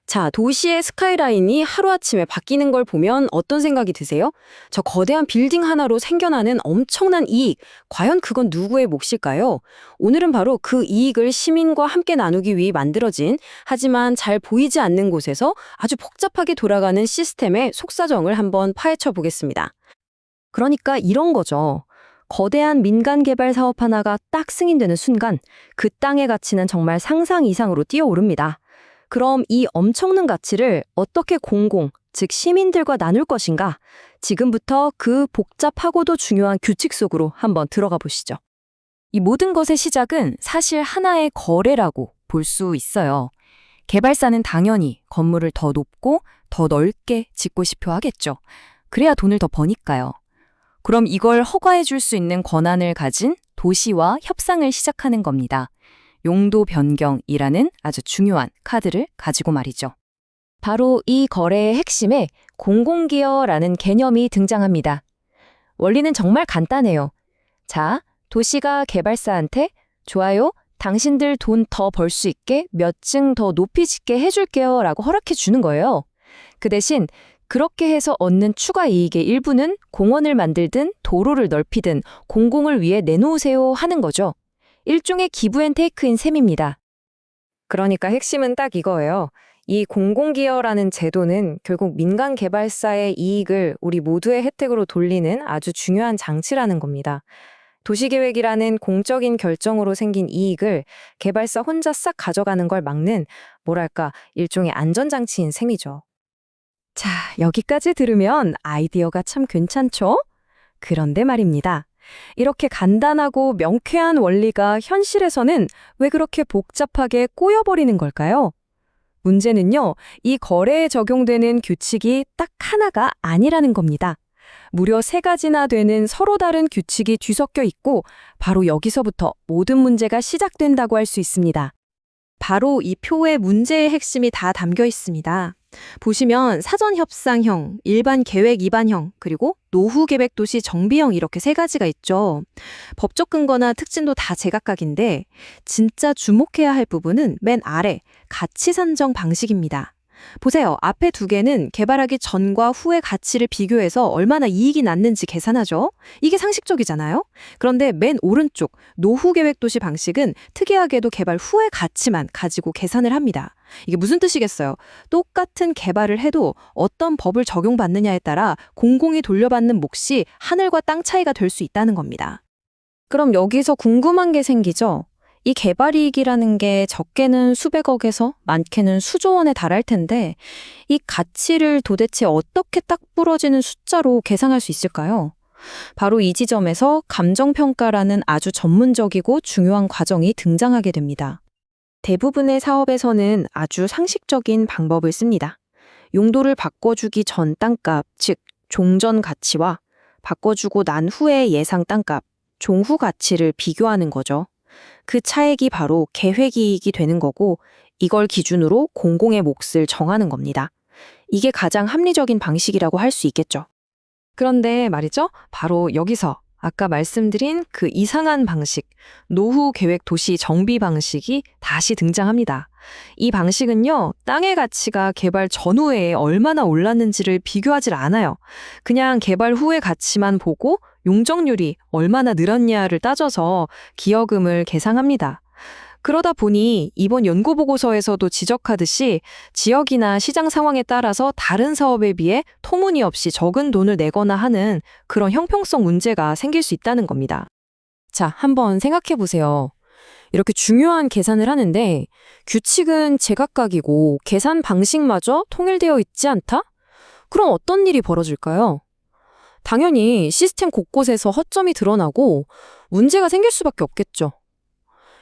자, 도시의 스카이라인이 하루아침에 바뀌는 걸 보면 어떤 생각이 드세요? 저 거대한 빌딩 하나로 생겨나는 엄청난 이익, 과연 그건 누구의 몫일까요? 오늘은 바로 그 이익을 시민과 함께 나누기 위해 만들어진, 하지만 잘 보이지 않는 곳에서 아주 복잡하게 돌아가는 시스템의 속사정을 한번 파헤쳐 보겠습니다. 그러니까 이런 거죠. 거대한 민간 개발 사업 하나가 딱 승인되는 순간 그 땅의 가치는 정말 상상 이상으로 뛰어오릅니다. 그럼 이 엄청난 가치를 어떻게 즉 시민들과 나눌 것인가? 지금부터 그 복잡하고도 중요한 규칙 속으로 한번 들어가 보시죠. 이 모든 것의 시작은 사실 하나의 거래라고 볼 수 있어요. 개발사는 당연히 건물을 더 높고 더 넓게 짓고 싶어 하겠죠. 그래야 돈을 더 버니까요. 그럼 이걸 허가해 줄 수 있는 권한을 가진 도시와 협상을 시작하는 겁니다. 용도 변경이라는 아주 중요한 카드를 가지고 말이죠. 바로 이 거래의 핵심에 공공기여라는 개념이 등장합니다. 원리는 정말 간단해요. 자, 도시가 개발사한테 좋아요, 당신들 돈 더 벌 수 있게 몇 층 더 높이 짓게 해줄게요 라고 허락해 주는 거예요. 그 대신 그렇게 해서 얻는 추가 이익의 일부는 공원을 만들든 도로를 넓히든 공공을 위해 내놓으세요 하는 거죠. 일종의 기브앤테이크인 셈입니다. 그러니까 핵심은 딱 이거예요. 이 공공기여라는 제도는 결국 민간 개발사의 이익을 우리 모두의 혜택으로 돌리는 아주 중요한 장치라는 겁니다. 도시계획이라는 공적인 결정으로 생긴 이익을 개발사 혼자 싹 가져가는 걸 막는, 뭐랄까, 일종의 안전장치인 셈이죠. 자, 여기까지 들으면 아이디어가 참 괜찮죠? 그런데 말입니다. 이렇게 간단하고 명쾌한 원리가 현실에서는 왜 그렇게 복잡하게 꼬여버리는 걸까요? 문제는요, 이 거래에 적용되는 규칙이 딱 하나가 아니라는 겁니다. 무려 3가지나 되는 서로 다른 규칙이 뒤섞여 있고 바로 여기서부터 모든 문제가 시작된다고 할 수 있습니다. 바로 이 표에 문제의 핵심이 다 담겨 있습니다. 보시면 사전협상형, 일반 계획 위반형, 그리고 노후계획도시 정비형 이렇게 3가지가 있죠. 법적 근거나 특징도 다 제각각인데 진짜 주목해야 할 부분은 맨 아래 가치 산정 방식입니다. 보세요. 앞에 2개는 개발하기 전과 후의 가치를 비교해서 얼마나 이익이 났는지 계산하죠. 이게 상식적이잖아요. 그런데 맨 오른쪽 노후계획도시 방식은 특이하게도 개발 후의 가치만 가지고 계산을 합니다. 이게 무슨 뜻이겠어요? 똑같은 개발을 해도 어떤 법을 적용받느냐에 따라 공공이 돌려받는 몫이 하늘과 땅 차이가 될 수 있다는 겁니다. 그럼 여기서 궁금한 게 생기죠? 이 개발이익이라는 게 적게는 수백억에서 많게는 수조 원에 달할 텐데 이 가치를 도대체 어떻게 딱 부러지는 숫자로 계산할 수 있을까요? 바로 이 지점에서 감정평가라는 아주 전문적이고 중요한 과정이 등장하게 됩니다. 대부분의 사업에서는 아주 상식적인 방법을 씁니다. 용도를 바꿔주기 전 땅값, 즉 종전 가치와 바꿔주고 난 후의 예상 땅값, 종후 가치를 비교하는 거죠. 그 차액이 바로 계획이익이 되는 거고 이걸 기준으로 공공의 몫을 정하는 겁니다. 이게 가장 합리적인 방식이라고 할 수 있겠죠. 그런데 말이죠. 바로 여기서 아까 말씀드린 그 이상한 방식, 노후 계획 도시 정비 방식이 다시 등장합니다. 이 방식은요, 땅의 가치가 개발 전후에 얼마나 올랐는지를 비교하질 않아요. 그냥 개발 후의 가치만 보고 용적률이 얼마나 늘었냐를 따져서 기여금을 계상합니다. 그러다 보니 이번 연구보고서에서도 지적하듯이 지역이나 시장 상황에 따라서 다른 사업에 비해 터무니없이 적은 돈을 내거나 하는 그런 형평성 문제가 생길 수 있다는 겁니다. 자, 한번 생각해 보세요. 이렇게 중요한 계산을 하는데 규칙은 제각각이고 계산 방식마저 통일되어 있지 않다? 그럼 어떤 일이 벌어질까요? 당연히 시스템 곳곳에서 허점이 드러나고 문제가 생길 수밖에 없겠죠.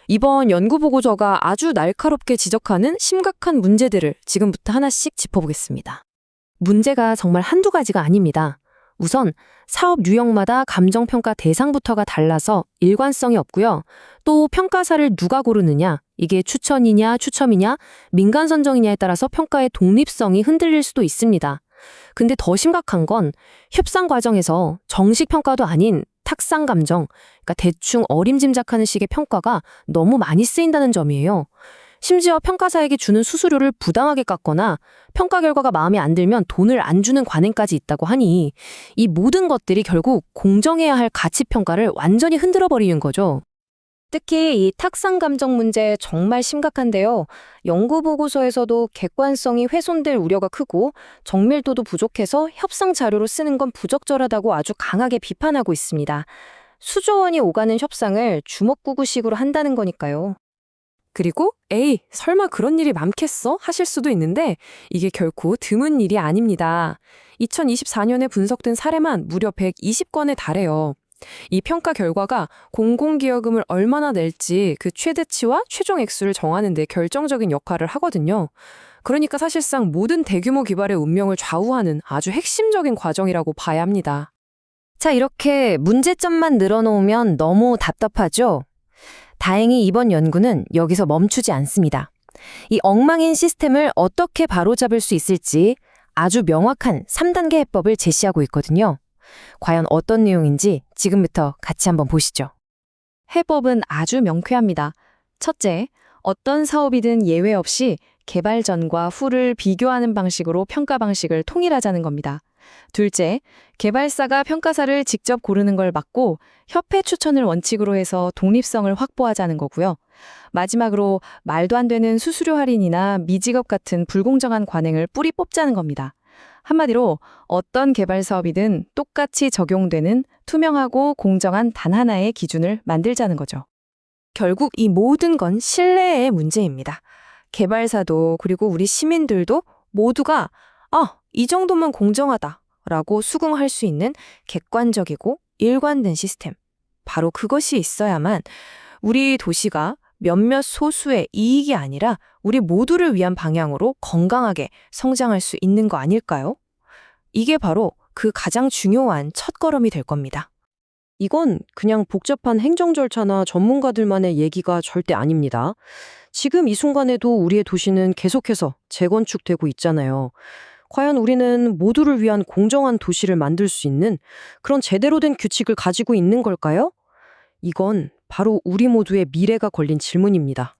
이번 연구보고서가 아주 날카롭게 지적하는 심각한 문제들을 지금부터 하나씩 짚어보겠습니다. 문제가 정말 한두 가지가 아닙니다. 우선 사업 유형마다 감정평가 대상부터가 달라서 일관성이 없고요. 또 평가사를 누가 고르느냐, 이게 추천이냐 추첨이냐, 민간 선정이냐에 따라서 평가의 독립성이 흔들릴 수도 있습니다. 근데 더 심각한 건 협상 과정에서 정식 평가도 아닌 탁상 감정, 그러니까 대충 어림짐작하는 식의 평가가 너무 많이 쓰인다는 점이에요. 심지어 평가사에게 주는 수수료를 부당하게 깎거나 평가 결과가 마음에 안 들면 돈을 안 주는 관행까지 있다고 하니 이 모든 것들이 결국 공정해야 할 가치 평가를 완전히 흔들어 버리는 거죠. 특히 이 탁상 감정 문제 정말 심각한데요. 연구 보고서에서도 객관성이 훼손될 우려가 크고 정밀도도 부족해서 협상 자료로 쓰는 건 부적절하다고 아주 강하게 비판하고 있습니다. 수조 원이 오가는 협상을 주먹구구식으로 한다는 거니까요. 그리고 에이, 설마 그런 일이 많겠어? 하실 수도 있는데 이게 결코 드문 일이 아닙니다. 2024년에 분석된 사례만 무려 120건에 달해요. 이 평가 결과가 공공기여금을 얼마나 낼지 그 최대치와 최종 액수를 정하는 데 결정적인 역할을 하거든요. 그러니까 사실상 모든 대규모 개발의 운명을 좌우하는 아주 핵심적인 과정이라고 봐야 합니다. 자, 이렇게 문제점만 늘어놓으면 너무 답답하죠? 다행히 이번 연구는 여기서 멈추지 않습니다. 이 엉망인 시스템을 어떻게 바로잡을 수 있을지 아주 명확한 3단계 해법을 제시하고 있거든요. 과연 어떤 내용인지 지금부터 같이 한번 보시죠. 해법은 아주 명쾌합니다. 첫째, 어떤 사업이든 예외 없이 개발 전과 후를 비교하는 방식으로 평가 방식을 통일하자는 겁니다. 둘째, 개발사가 평가사를 직접 고르는 걸 막고 협회 추천을 원칙으로 해서 독립성을 확보하자는 거고요. 마지막으로 말도 안 되는 수수료 할인이나 미지급 같은 불공정한 관행을 뿌리 뽑자는 겁니다. 한마디로 어떤 개발 사업이든 똑같이 적용되는 투명하고 공정한 단 하나의 기준을 만들자는 거죠. 결국 이 모든 건 신뢰의 문제입니다. 개발사도 그리고 우리 시민들도 모두가 이 정도면 공정하다라고 수긍할 수 있는 객관적이고 일관된 시스템. 바로 그것이 있어야만 우리 도시가 몇몇 소수의 이익이 아니라 우리 모두를 위한 방향으로 건강하게 성장할 수 있는 거 아닐까요? 이게 바로 그 가장 중요한 첫걸음이 될 겁니다. 이건 그냥 복잡한 행정 절차나 전문가들만의 얘기가 절대 아닙니다. 지금 이 순간에도 우리의 도시는 계속해서 재건축되고 있잖아요. 과연 우리는 모두를 위한 공정한 도시를 만들 수 있는 그런 제대로 된 규칙을 가지고 있는 걸까요? 이건 바로 우리 모두의 미래가 걸린 질문입니다.